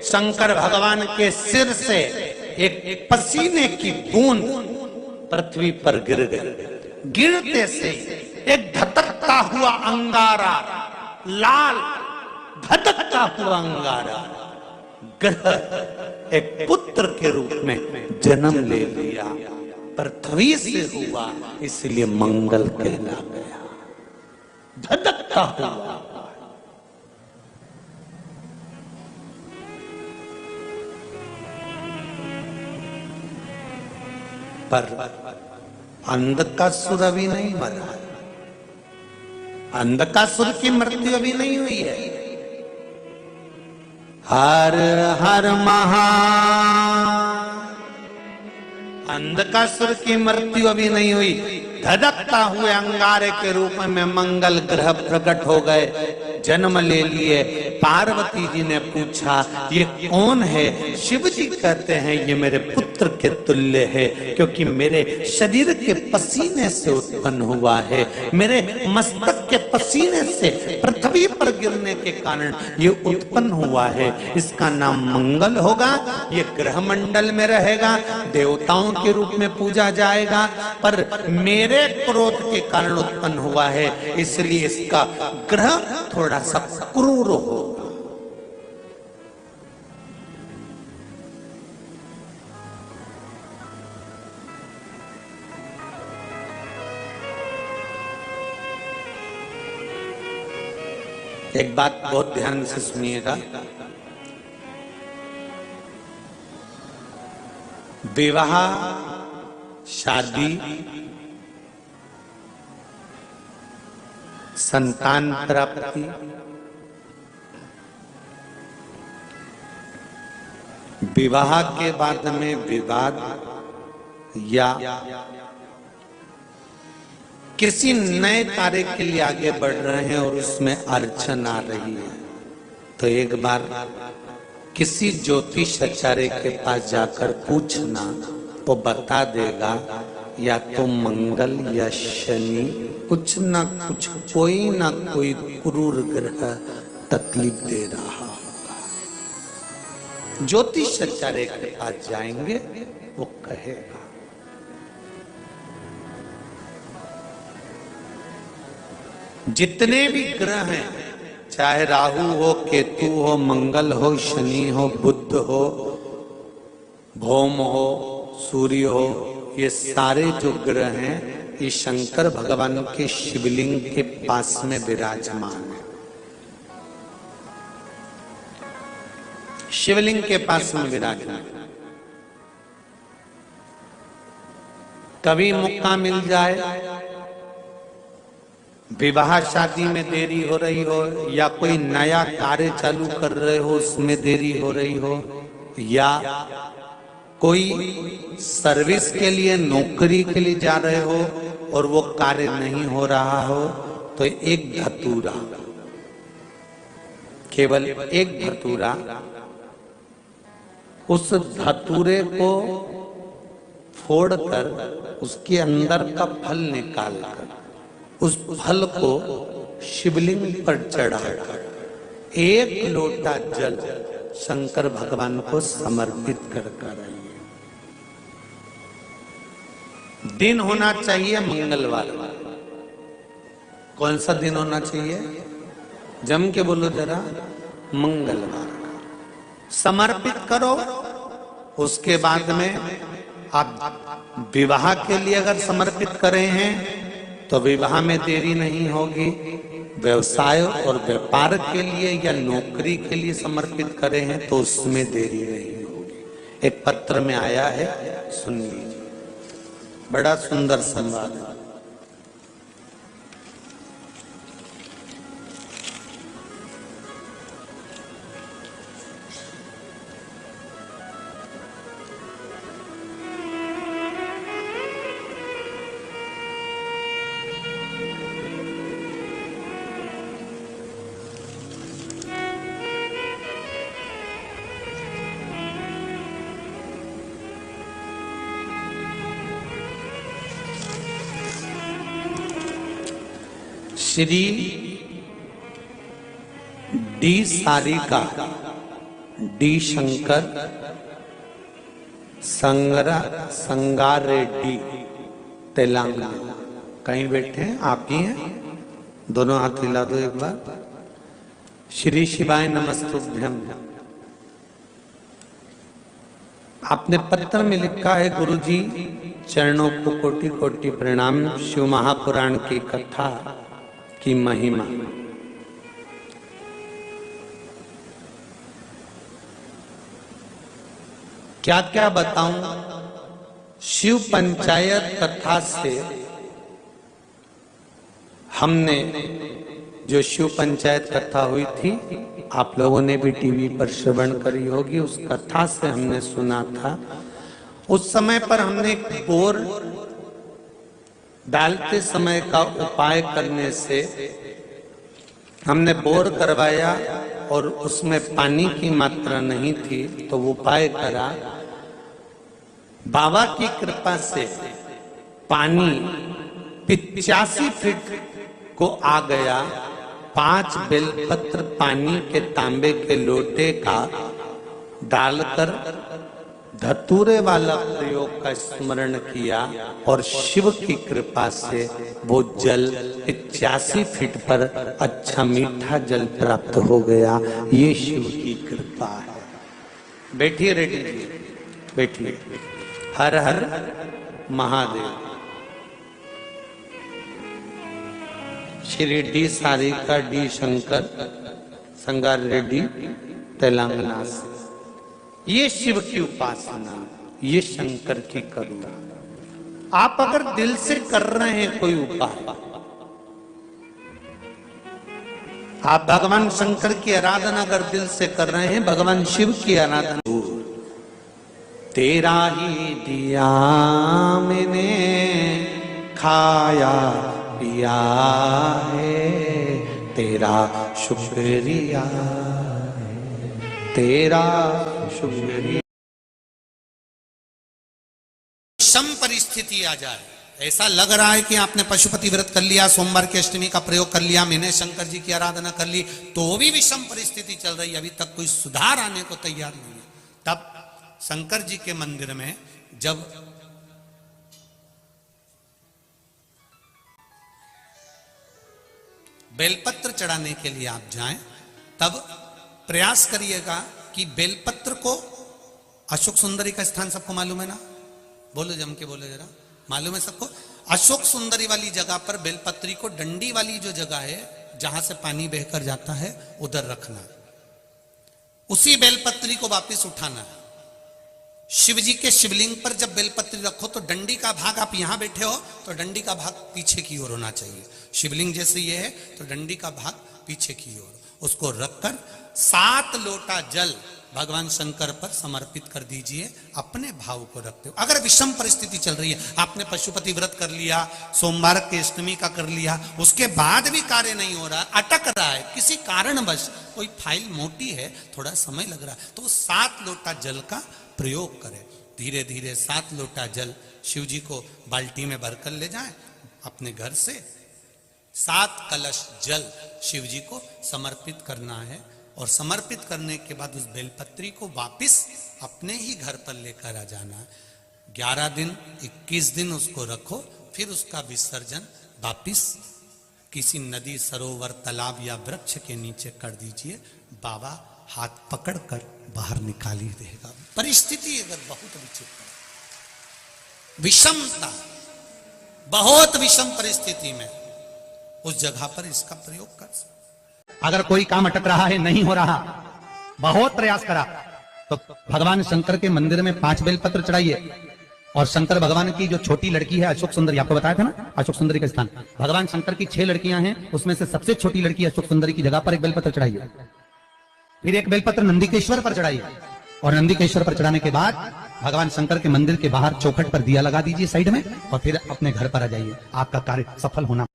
शंकर भगवान के सिर से एक पसीने की बूंद पृथ्वी पर गिर गई। गिरते से एक धधकता हुआ अंगारा, लाल धधकता हुआ अंगारा ग्रह एक पुत्र के रूप में जन्म ले लिया। पृथ्वी से हुआ, इसलिए मंगल कहला गया। धधकता हुआ। पर अंधकासुर अभी नहीं मरा। अंधकासुर की मृत्यु अभी नहीं हुई है। हर हर महा अंधकासुर की मृत्यु अभी नहीं हुई। धधकता हुए अंगारे के रूप में मंगल ग्रह प्रकट हो गए, जन्म ले लिए। पार्वती जी ने पूछा ये कौन है? शिव जी कहते हैं ये मेरे पुत्र के तुल्य है, क्योंकि मेरे शरीर के पसीने से उत्पन्न हुआ है। मेरे मस्तक के पसीने से पृथ्वी पर गिरने के कारण ये उत्पन्न हुआ है। इसका नाम मंगल होगा। ये ग्रह मंडल में रहेगा, देवताओं के रूप में पूजा जाएगा, पर मेरे क्रोध के कारण उत्पन्न हुआ है, इसलिए इसका ग्रह थोड़ा सा क्रूर हो। एक बात बहुत ध्यान से सुनिएगा। विवाह, शादी, संतान प्राप्ति, विवाह के बाद में विवाद या किसी नए कार्य के लिए आगे बढ़ रहे हैं और उसमें अड़चन आ रही है, तो एक बार किसी ज्योतिषाचार्य के पास जाकर पूछना, वो बता देगा या तो मंगल या शनि कुछ ना कुछ, कोई ना कोई क्रूर ग्रह तकलीफ दे रहा होगा। ज्योतिषाचार्य के पास जाएंगे, वो कहेगा। जितने भी ग्रह हैं, चाहे राहु हो, केतु हो, मंगल हो, शनि हो, बुध हो, भौम हो, सूर्य हो, ये सारे जो ग्रह हैं ये शंकर भगवान के शिवलिंग के पास में विराजमान है। शिवलिंग के पास में विराजमान। कभी मौका मिल जाए, विवाह शादी में देरी हो रही हो, या कोई नया कार्य चालू कर रहे हो उसमें देरी हो रही हो, या कोई सर्विस के लिए, नौकरी के लिए जा रहे हो और वो कार्य नहीं हो रहा हो, तो एक धतूरा, केवल एक धतूरा, उस धतूरे को फोड़कर उसके अंदर का फल निकालकर उस फल को शिवलिंग पर चढ़ाकर एक लोटा जल शंकर भगवान को समर्पित कर आइए। दिन होना चाहिए मंगलवार। कौन सा दिन होना चाहिए? जम के बोलो जरा, मंगलवार। समर्पित करो। उसके बाद में आप विवाह के लिए अगर समर्पित करें हैं तो विवाह में देरी नहीं होगी। व्यवसाय और व्यापार के लिए या नौकरी के लिए समर्पित करें हैं तो उसमें देरी नहीं होगी। एक पत्र में आया है, सुन लीजिए, बड़ा सुंदर संवाद है। Shri D Sarika D Shankar, संगार Reddy, Telangana. कहीं बैठे हैं? आप ही हैं? दोनों हाथ हिला दो एक बार। श्री शिवाय नमस्तुभ्यम। आपने पत्र में लिखा है, गुरुजी चरणों को कोटि कोटि प्रणाम। शिव महापुराण की कथा की महिमा। क्या क्या बताऊं? शिव पंचायत कथा से हमने जो शिव पंचायत कथा हुई थी, आप लोगों ने भी टीवी पर श्रवण करी होगी। उस कथा से हमने सुना था। उस समय पर हमने बोर डालते समय का उपाय करने से हमने बोर करवाया और उसमें पानी की मात्रा नहीं थी, तो वो उपाय करा। बाबा की कृपा से पानी 85 फीट को आ गया। 5 बेलपत्र पानी के तांबे के लोटे का डालकर धतूरे वाला प्रयोग का स्मरण किया और शिव की कृपा से वो जल 85 फीट पर अच्छा मीठा जल प्राप्त हो गया। ये शिव की कृपा है। बैठिए रेड्डी जी, बैठिए। हर हर महादेव। श्री डी सारिका, डी शंकर, संगार रेड्डी, तेलंगाना से। ये शिव की उपासना, ये शंकर की करुणा। आप अगर दिल से कर रहे हैं कोई उपाय, आप भगवान शंकर की आराधना अगर दिल से कर रहे हैं, भगवान शिव की आराधना, तेरा ही दिया मैंने खाया पिया है, तेरा शुक्रिया है, तेरा शुक्रिया। सम परिस्थिति आ जाए, ऐसा लग रहा है कि आपने पशुपति व्रत कर लिया, सोमवार की अष्टमी का प्रयोग कर लिया, मैंने शंकर जी की आराधना कर ली, तो भी विषम परिस्थिति चल रही है, अभी तक कोई सुधार आने को तैयार नहीं है। तब शंकर जी के मंदिर में जब बेलपत्र चढ़ाने के लिए आप जाएं, तब प्रयास करिएगा कि बेलपत्र को, अशोक सुंदरी का स्थान सबको मालूम है ना? बोलो, जम के बोलो जरा। मालूम है सबको? अशोक सुंदरी वाली जगह पर बेलपत्री को डंडी वाली जो जगह है जहां से पानी बहकर जाता है, उधर रखना। उसी बेलपत्री को वापस उठाना है। शिव जी के शिवलिंग पर जब बेलपत्री रखो तो डंडी का भाग, आप यहां बैठे हो तो डंडी का भाग पीछे की ओर होना चाहिए। शिवलिंग जैसे ये है तो डंडी का भाग पीछे की ओर, उसको रखकर 7 लोटा जल भगवान शंकर पर समर्पित कर दीजिए, अपने भाव को रखते हो। अगर विषम परिस्थिति चल रही है, आपने पशुपति व्रत कर लिया, सोमवार की अष्टमी का कर लिया, उसके बाद भी कार्य नहीं हो रहा, अटक रहा है किसी कारणवश, कोई फाइल मोटी है, थोड़ा समय लग रहा है, तो 7 लोटा जल का प्रयोग करें। धीरे धीरे 7 लोटा जल शिव जी को बाल्टी में भरकर ले जाएं अपने घर से। 7 कलश जल शिव जी को समर्पित करना है और समर्पित करने के बाद उस बेलपत्री को वापस अपने ही घर पर लेकर आ जाना है। 11 दिन 21 दिन उसको रखो, फिर उसका विसर्जन वापिस किसी नदी, सरोवर, तालाब या वृक्ष के नीचे कर दीजिए। बाबा हाथ पकड़कर बाहर निकाल ही देगा। परिस्थिति अगर बहुत विचित्र, विषमता, बहुत विषम परिस्थिति में उस जगह पर इसका प्रयोग कर सकते। अगर कोई काम अटक रहा है, नहीं हो रहा, बहुत प्रयास करा, तो भगवान शंकर के मंदिर में 5 बेलपत्र चढ़ाइए। और शंकर भगवान की जो छोटी लड़की है अशोक सुंदरी, आपको बताया था ना अशोक सुंदरी का स्थान, भगवान शंकर की 6 लड़कियां हैं, उसमें से सबसे छोटी लड़की अशोक सुंदरी की जगह पर एक बेलपत्र चढ़ाइए। फिर एक बेलपत्र नंदीकेश्वर पर चढ़ाइए और नंदीकेश्वर पर चढ़ाने के बाद भगवान शंकर के मंदिर के बाहर चौखट पर दिया लगा दीजिए साइड में, और फिर अपने घर पर आ जाइए। आपका कार्य सफल होना